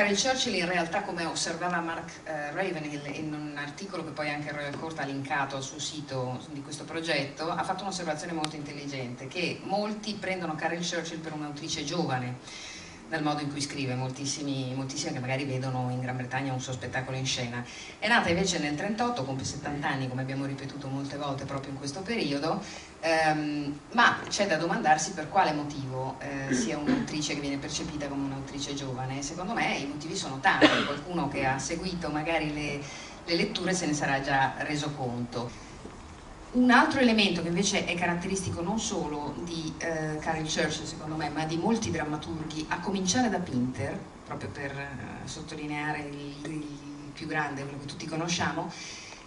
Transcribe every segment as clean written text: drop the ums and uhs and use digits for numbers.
Caryl Churchill in realtà, come osservava Mark Ravenhill in un articolo che poi anche il Royal Court ha linkato sul sito di questo progetto, ha fatto un'osservazione molto intelligente, che molti prendono Caryl Churchill per un'autrice giovane, dal modo in cui scrive, moltissimi che magari vedono in Gran Bretagna un suo spettacolo in scena. È nata invece nel 1938, compie 70 anni, come abbiamo ripetuto molte volte proprio in questo periodo, ma c'è da domandarsi per quale motivo sia un'autrice che viene percepita come un'autrice giovane. Secondo me i motivi sono tanti, qualcuno che ha seguito magari le letture se ne sarà già reso conto. Un altro elemento che invece è caratteristico non solo di Caryl Churchill, secondo me, ma di molti drammaturghi, a cominciare da Pinter, proprio per sottolineare il più grande, quello che tutti conosciamo,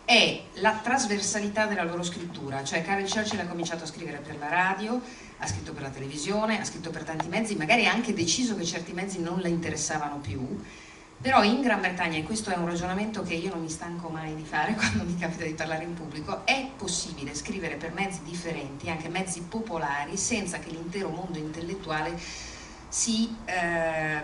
è la trasversalità della loro scrittura. Cioè Caryl Churchill ha cominciato a scrivere per la radio, ha scritto per la televisione, ha scritto per tanti mezzi, magari ha anche deciso che certi mezzi non la interessavano più. Però in Gran Bretagna, e questo è un ragionamento che io non mi stanco mai di fare quando mi capita di parlare in pubblico, è possibile scrivere per mezzi differenti, anche mezzi popolari, senza che l'intero mondo intellettuale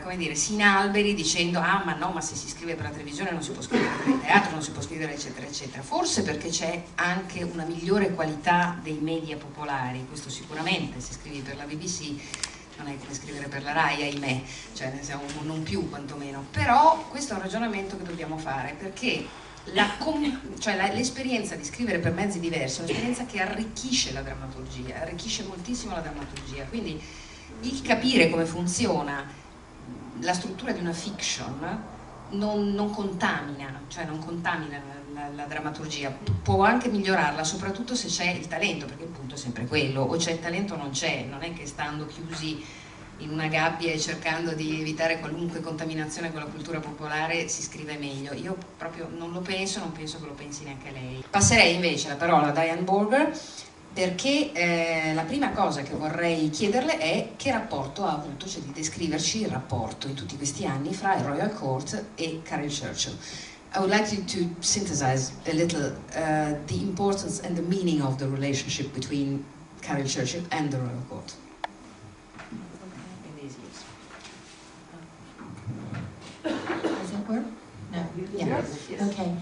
come dire, si inalberi dicendo ah ma no, ma se si scrive per la televisione non si può scrivere per il teatro, non si può scrivere eccetera eccetera. Forse perché c'è anche una migliore qualità dei media popolari, questo sicuramente, se scrivi per la BBC non è come scrivere per la Rai, ahimè, cioè ne siamo non più quantomeno, però questo è un ragionamento che dobbiamo fare, perché l'esperienza di scrivere per mezzi diversi è un'esperienza che arricchisce la drammaturgia, arricchisce moltissimo la drammaturgia, quindi il capire come funziona la struttura di una fiction non contamina, cioè non contamina la drammaturgia, può anche migliorarla, soprattutto se c'è il talento, perché il punto è sempre quello, o c'è il talento o non c'è, non è che stando chiusi in una gabbia e cercando di evitare qualunque contaminazione con la cultura popolare si scrive meglio. Io proprio non lo penso, non penso che lo pensi neanche lei. Passerei invece la parola a Diane Borger, perché la prima cosa che vorrei chiederle è che rapporto ha avuto, cioè di descriverci il rapporto in tutti questi anni fra il Royal Court e Caryl Churchill. I would like you to synthesize a little the importance and the meaning of the relationship between Caryl Churchill and the Royal Court. Does it work? No. Yeah. Okay.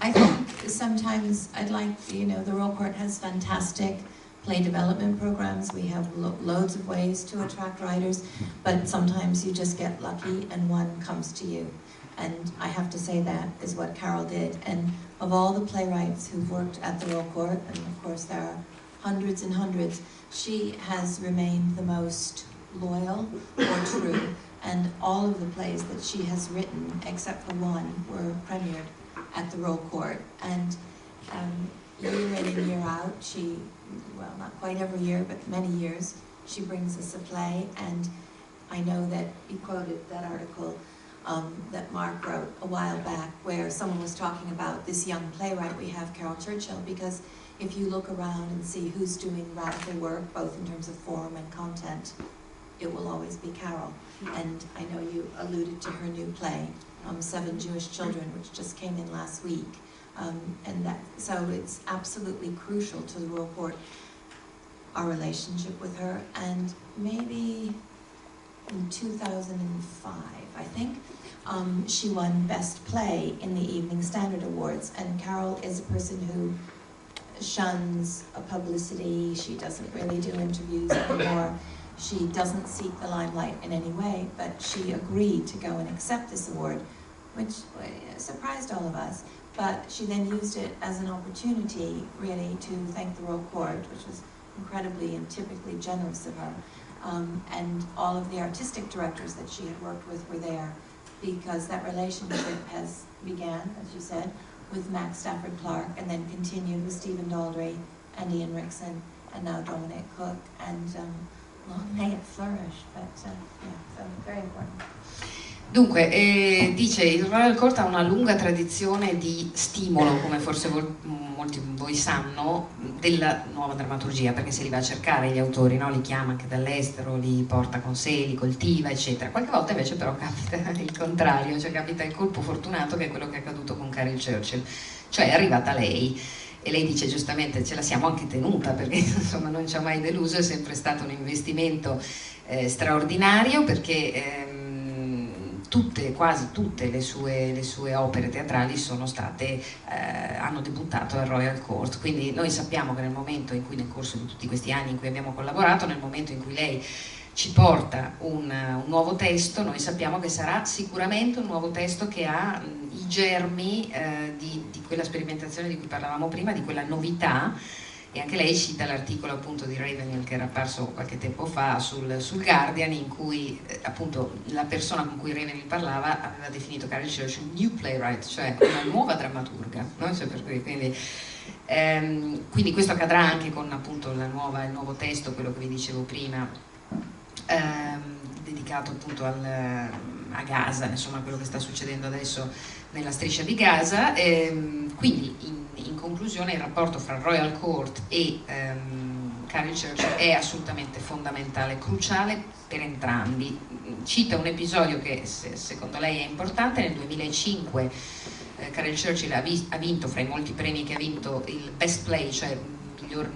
I think sometimes I'd like, the Royal Court has fantastic play development programs. We have loads of ways to attract writers, but sometimes you just get lucky and one comes to you. And I have to say that is what Caryl did. And of all the playwrights who've worked at the Royal Court, and of course there are hundreds and hundreds, she has remained the most loyal or true. And all of the plays that she has written, except for one, were premiered at the Royal Court. And year in and year out, she, well, not quite every year, but many years, she brings us a play. And I know that you quoted that article that Mark wrote a while back, where someone was talking about this young playwright we have, Caryl Churchill, because if you look around and see who's doing radical work, both in terms of form and content, it will always be Caryl. And I know you alluded to her new play, 7 Jewish Children, which just came in last week. So it's absolutely crucial to the Royal Court, our relationship with her. And maybe in 2005, I think, she won Best Play in the Evening Standard Awards. And Caryl is a person who shuns publicity. She doesn't really do interviews anymore. She doesn't seek the limelight in any way, but she agreed to go and accept this award, which surprised all of us. But she then used it as an opportunity, really, to thank the Royal Court, which was incredibly and typically generous of her. And all of the artistic directors that she had worked with were there, because that relationship has began, as you said, with Max Stafford Clark, and then continued with Stephen Daldry and Ian Rickson, and now Dominic Cook, and long may it flourish, but yeah, so very important. Dunque, dice, il Royal Court ha una lunga tradizione di stimolo, come forse molti di voi sanno, della nuova drammaturgia, perché se li va a cercare gli autori, no? Li chiama anche dall'estero, li porta con sé, li coltiva, eccetera. Qualche volta invece però capita il contrario, cioè capita il colpo fortunato, che è quello che è accaduto con Caryl Churchill, cioè è arrivata lei. E lei dice giustamente ce la siamo anche tenuta, perché insomma non ci ha mai deluso, è sempre stato un investimento straordinario, perché quasi tutte le sue opere teatrali sono state, hanno debuttato al Royal Court, quindi noi sappiamo che nel momento in cui, nel corso di tutti questi anni in cui abbiamo collaborato, nel momento in cui lei ci porta un nuovo testo, noi sappiamo che sarà sicuramente un nuovo testo che ha i germi di quella sperimentazione di cui parlavamo prima, di quella novità. E anche lei cita l'articolo appunto di Ravenhill che era apparso qualche tempo fa sul Guardian, in cui appunto la persona con cui Ravenhill parlava aveva definito Caryl Churchill new playwright, cioè una nuova drammaturga, no? Cioè, per cui, quindi questo accadrà anche con appunto il nuovo testo, quello che vi dicevo prima, dedicato appunto a Gaza, insomma quello che sta succedendo adesso nella striscia di Gaza. Quindi in conclusione il rapporto fra Royal Court e Caryl Churchill è assolutamente fondamentale, cruciale per entrambi. Cita un episodio che secondo lei è importante: nel 2005 Caryl Churchill ha vinto, fra i molti premi che ha vinto, il Best Play, cioè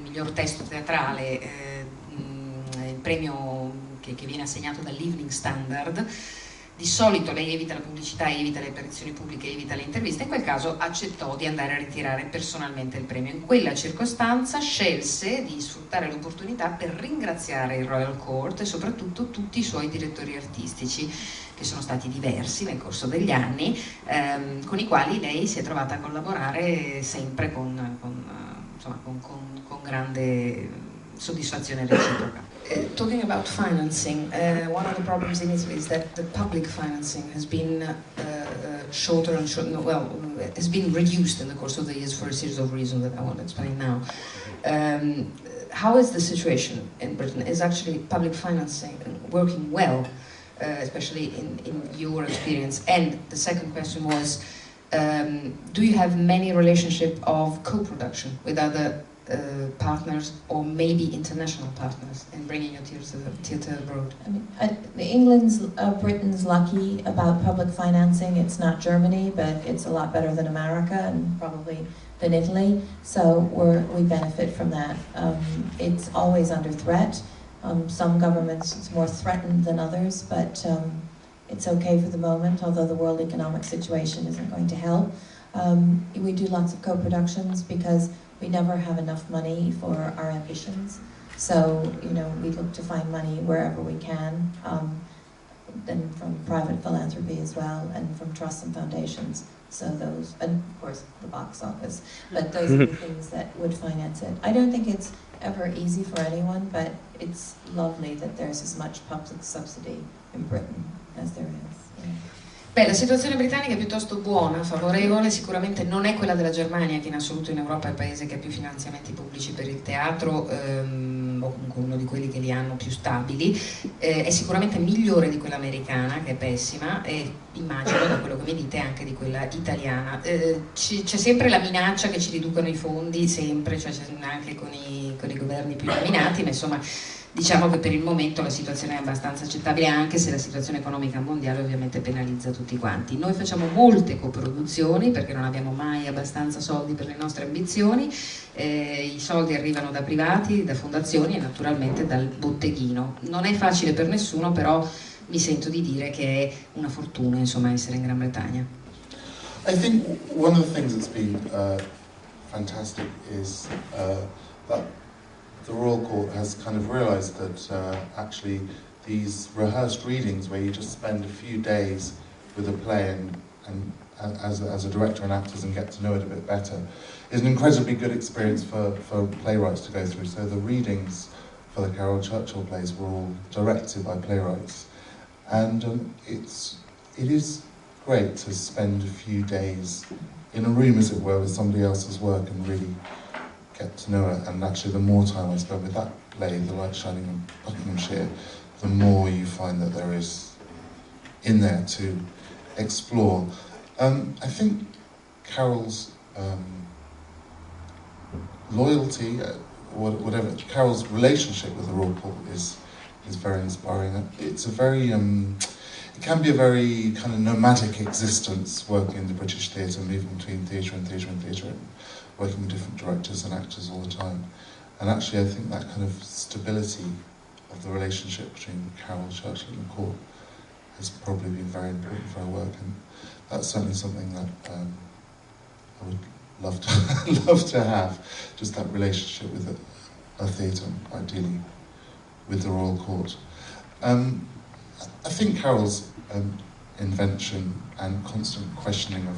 miglior testo teatrale, il premio che viene assegnato dall'Evening Standard. Di solito lei evita la pubblicità, evita le apparizioni pubbliche, evita le interviste. In quel caso accettò di andare a ritirare personalmente il premio. In quella circostanza scelse di sfruttare l'opportunità per ringraziare il Royal Court e soprattutto tutti i suoi direttori artistici, che sono stati diversi nel corso degli anni, con i quali lei si è trovata a collaborare sempre con grande soddisfazione reciproca. Talking about financing, one of the problems in Italy is that the public financing has been shorter and shorter, has been reduced in the course of the years for a series of reasons that I won't explain now. How is the situation in Britain? Is actually public financing working well, especially in your experience? And the second question was, do you have many relationship of co-production with other partners or maybe international partners in bringing your theatre abroad? I mean, Britain's lucky about public financing. It's not Germany, but it's a lot better than America and probably than Italy. So we benefit from that. It's always under threat. Some governments it's more threatened than others, but it's okay for the moment, although the world economic situation isn't going to help. We do lots of co-productions because we never have enough money for our ambitions. So, we look to find money wherever we can, and from private philanthropy as well, and from trusts and foundations. So those, and of course the box office, but those are the things that would finance it. I don't think it's ever easy for anyone, but it's lovely that there's as much public subsidy in Britain as there is. Yeah. Beh, la situazione britannica è piuttosto buona, favorevole, sicuramente non è quella della Germania, che in assoluto in Europa è il paese che ha più finanziamenti pubblici per il teatro, o comunque uno di quelli che li hanno più stabili. È sicuramente migliore di quella americana, che è pessima, e immagino, da quello che mi dite, anche di quella italiana. C'è sempre la minaccia che ci riducano i fondi, sempre, cioè anche con i governi più nominati, ma insomma diciamo che per il momento la situazione è abbastanza accettabile, anche se la situazione economica mondiale ovviamente penalizza tutti quanti. Noi facciamo molte coproduzioni perché non abbiamo mai abbastanza soldi per le nostre ambizioni, i soldi arrivano da privati, da fondazioni e naturalmente dal botteghino. Non è facile per nessuno, però mi sento di dire che è una fortuna, insomma, essere in Gran Bretagna. I think one of the things that's been fantastic is that the Royal Court has kind of realised that actually these rehearsed readings, where you just spend a few days with a play and as a director and actors and get to know it a bit better, is an incredibly good experience for playwrights to go through. So the readings for the Caryl Churchill plays were all directed by playwrights, and it is great to spend a few days in a room, as it were, with somebody else's work and really get to know it. And actually, the more time I spend with that play, The Light Shining in Buckinghamshire, the more you find that there is in there to explore. I think Carol's loyalty, whatever, Carol's relationship with the Royal Court is very inspiring. It's a very, it can be a very kind of nomadic existence, working in the British theatre, moving between theatre and theatre and theatre, and working with different directors and actors all the time. And actually I think that kind of stability of the relationship between Caryl Churchill and the court has probably been very important for her work, and that's certainly something that I would love to love to have, just that relationship with a theatre, ideally with the Royal Court. I think Carol's invention and constant questioning of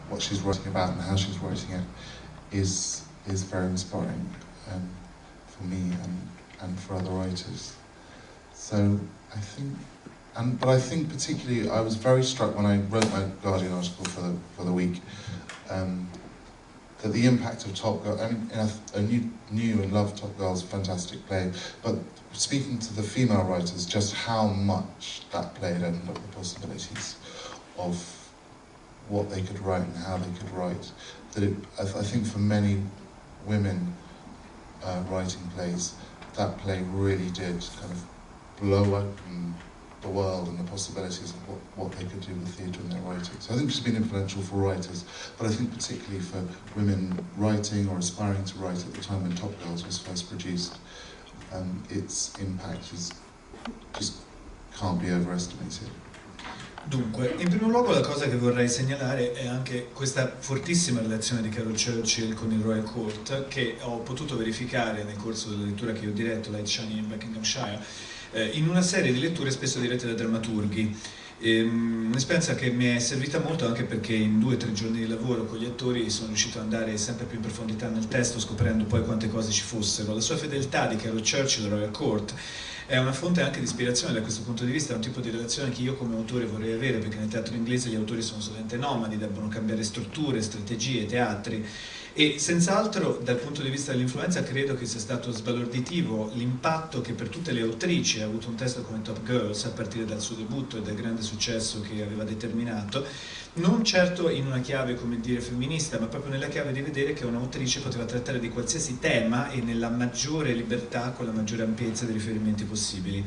what she's writing about and how she's writing it is very inspiring for me and for other writers. So I think, but I think particularly I was very struck when I wrote my Guardian article for the week that the impact of Top Girl, I mean, a new and loved Top Girl's a fantastic play, but speaking to the female writers, just how much that play had opened up the possibilities of what they could write and how they could write. That I think for many women writing plays, that play really did kind of blow open the world and the possibilities of what they could do with theatre and their writing. So I think she's been influential for writers, but I think particularly for women writing or aspiring to write at the time when Top Girls was first produced, its impact just can't be overestimated. Dunque, in primo luogo la cosa che vorrei segnalare è anche questa fortissima relazione di Caryl Churchill con il Royal Court, che ho potuto verificare nel corso della lettura che io ho diretto, Light Shining in Buckinghamshire, in una serie di letture spesso dirette da drammaturghi. Un'esperienza che mi è servita molto anche perché in 2 o 3 giorni di lavoro con gli attori sono riuscito ad andare sempre più in profondità nel testo, scoprendo poi quante cose ci fossero. La sua fedeltà di Caryl Churchill al Royal Court è una fonte anche di ispirazione da questo punto di vista, è un tipo di relazione che io come autore vorrei avere, perché nel teatro inglese gli autori sono solamente nomadi, debbono cambiare strutture, strategie, teatri, e senz'altro dal punto di vista dell'influenza credo che sia stato sbalorditivo l'impatto che per tutte le autrici ha avuto un testo come Top Girls, a partire dal suo debutto e dal grande successo che aveva determinato, non certo in una chiave, come dire, femminista, ma proprio nella chiave di vedere che un'autrice poteva trattare di qualsiasi tema e nella maggiore libertà, con la maggiore ampiezza dei riferimenti possibili.